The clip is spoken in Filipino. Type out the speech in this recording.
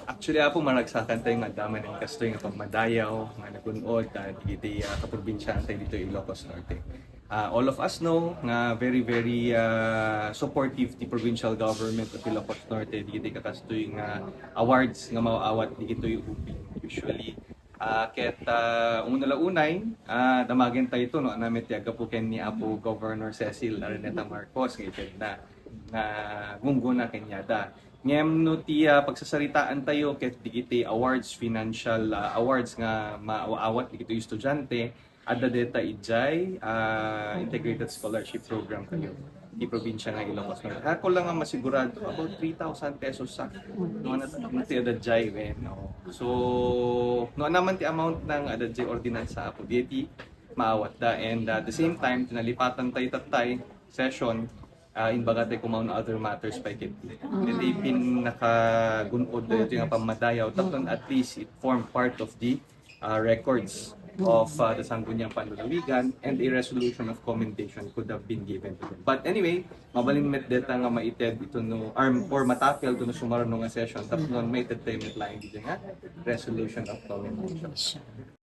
Actually, ako maragsakan tayo nga daman ng kastoy nga pagmadayaw, nga nagunod, digiti kaprobinsya tayo dito Ilocos Norte. All of us know nga very supportive the provincial government of Ilocos Norte digiti kakastoy nga awards nga maawat digito yung uping usually. Ket unay damagin tayo ito no namin tiyaga po ken ni Apo Governor Cecil Araneta Marcos nga na gungguna kenyada. Ngem no ti pagsasaritaan tayo ket digiti awards, financial awards nga maaawat digito yung estudyante adda deta ijay integrated scholarship program kayo di probinsya nga Ilocos Norte. Ako lang ang masigurado about 3,000 pesos sa no na ti adda jay wen no. So no naman ti amount ng adda jay ordinance sa apo di maawat da and at the same time tinalipatan tayo tatay session in bagate kumaun other matters pa ikiti. Hindi pinakagunod ito yung pamadayaw. Tapos at least it formed part of the records of the Sangguniang Panlalawigan and a resolution of commendation could have been given to them. But anyway, mabalin met deta nga maited ito no or matapel to no sumaron nga session tapos non maited tayo met lain dito nga resolution of commendation.